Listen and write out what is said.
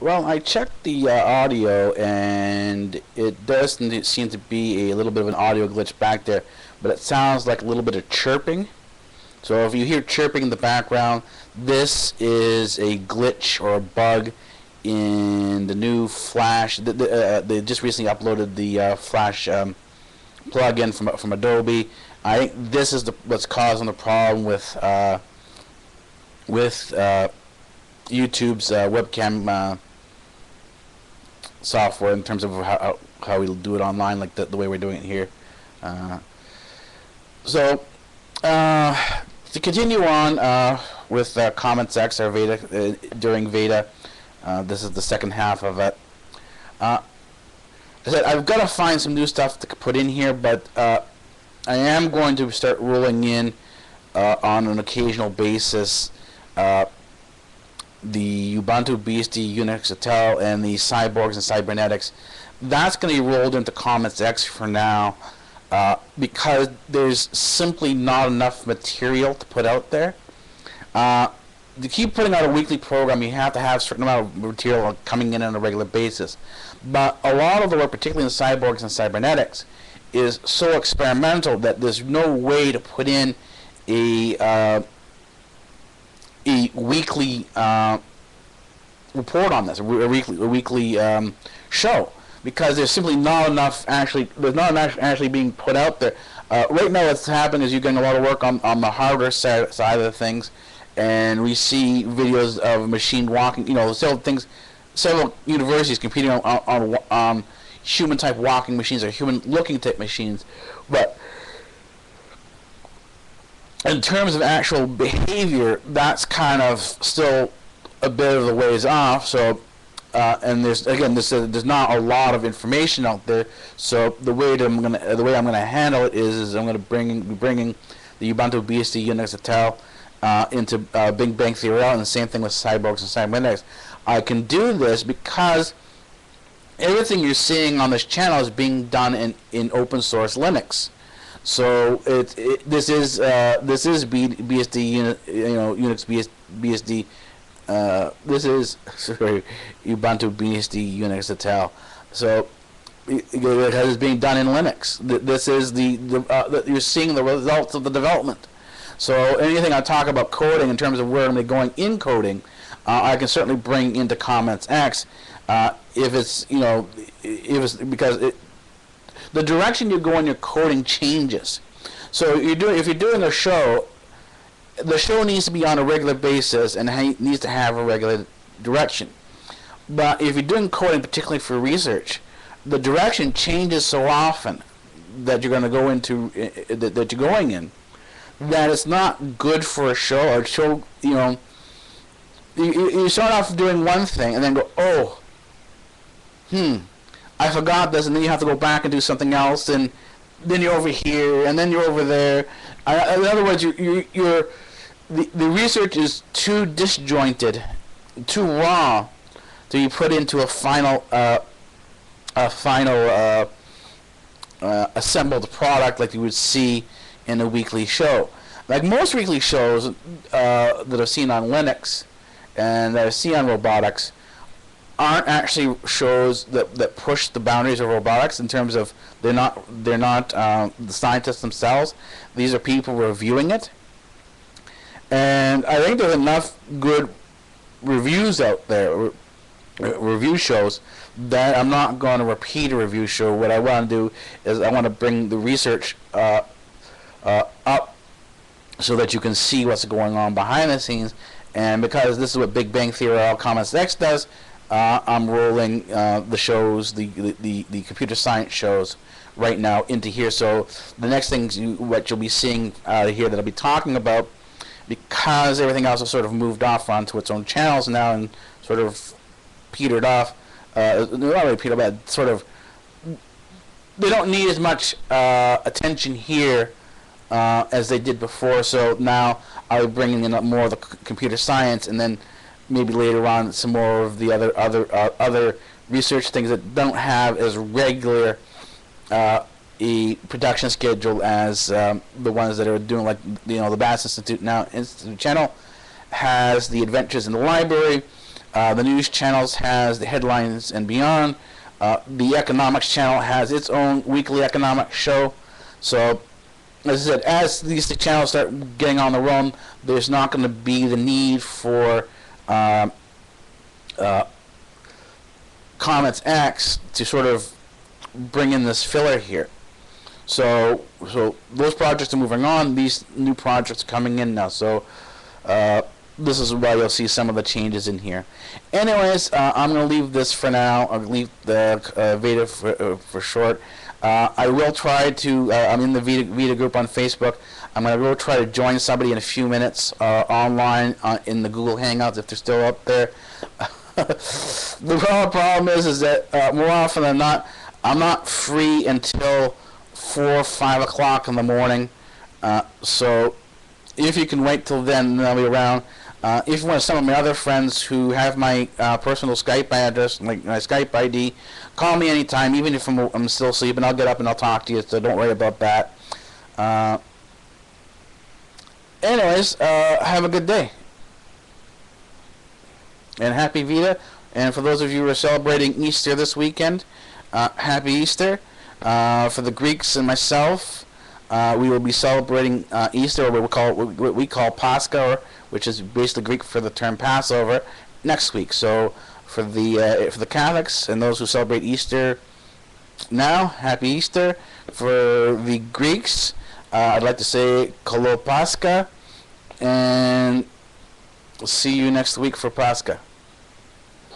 Well, I checked the audio, and it does seem to be a little bit of an audio glitch back there, but it sounds like a little bit of chirping. So if you hear chirping in the background, this is a glitch or a bug in the new Flash. They just recently uploaded the Flash plugin from Adobe. I think this is what's causing the problem with YouTube's webcam software in terms of how we do it online, like the way we're doing it here. So to continue on with Comments X or VEDA during VEDA, this is the second half of it. I said I've got to find some new stuff to put in here, but I am going to start rolling in on an occasional basis the Ubuntu BSD Unix Intel and the Cyborgs and Cybernetics. That's going to be rolled into Comments X for now because there's simply not enough material to put out there. To keep putting out a weekly program, you have to have a certain amount of material coming in on a regular basis. But a lot of the work, particularly in Cyborgs and Cybernetics, is so experimental that there's no way to put in a weekly report on this, a weekly show, because there's simply not enough actually being put out there. Right now, what's happening is you're getting a lot of work on the hardware side of the things, and we see videos of machine walking. You know, several universities competing on human-type walking machines or human-looking type machines, but in terms of actual behavior, that's kind of still a bit of the ways off. So, and there's not a lot of information out there. So the way I'm gonna handle it is I'm gonna be bringing the Ubuntu BSD Unix Intel into BigBangTheoryRL, and the same thing with Cyborgs and Cybernetics. I can do this because everything you're seeing on this channel is being done in open source Linux. So this is BSD Unix BSD. This is Ubuntu BSD Unix Intel. So it is being done in Linux. This is you're seeing the results of the development. So anything I talk about coding in terms of where I'm going in coding, I can certainly bring into Comments X if it's because the direction you go in your coding changes. So if you're doing a show, the show needs to be on a regular basis and needs to have a regular direction. But if you're doing coding, particularly for research, the direction changes so often that you're going to go into that you're going in, that it's not good for a show. Or show, you start off doing one thing and then go, I forgot this, and then you have to go back and do something else, and then you're over here, and then you're over there. In other words, the research is too disjointed, too raw, to be put into a final assembled product like you would see in a weekly show. Like most weekly shows that I've seen on Linux and that I see on robotics aren't actually shows that push the boundaries of robotics in terms of they're not the scientists themselves. These are people reviewing it, and I think there's enough good reviews out there, review shows, that I'm not going to repeat a review show. What I want to do is I want to bring the research up so that you can see what's going on behind the scenes. And because this is what BigBangTheoryRL Comments X does, I'm rolling the shows, the computer science shows, right now into here. So the next things what you'll be seeing out of here that I'll be talking about, because everything else has sort of moved off onto its own channels now and sort of petered off. Not really petered, but sort of they don't need as much attention here as they did before. So now I'll be bringing in more of the computer science, and then maybe later on some more of the other research things that don't have as regular a production schedule as the ones that are doing, like the Bass Institute now Institute channel has the Adventures in the Library, The news channels has the headlines and beyond. The economics channel has its own weekly economic show. So, as I said, as these channels start getting on their own, there's not going to be the need for Comets X to sort of bring in this filler here. So those projects are moving on. These new projects are coming in now. So this is why you'll see some of the changes in here. Anyways, I'm going to leave this for now. I'll leave the VEDA for short. I will try to, I'm in the VEDA group on Facebook. I'm going to go try to join somebody in a few minutes online in the Google Hangouts if they're still up there. The problem is that more often than not, I'm not free until 4 or 5 o'clock in the morning. So if you can wait till then I'll be around. If you want some of my other friends who have my personal Skype address, like my Skype ID, call me anytime, even if I'm still sleeping. I'll get up and I'll talk to you, so don't worry about that. Anyways, have a good day. And happy VEDA. And for those of you who are celebrating Easter this weekend, happy Easter. For the Greeks and myself, we will be celebrating Easter, or what we call Pascha, which is basically Greek for the term Passover, next week. So for the Catholics and those who celebrate Easter now, happy Easter. For the Greeks, I'd like to say Kolo Pascha, and we'll see you next week for Pascha.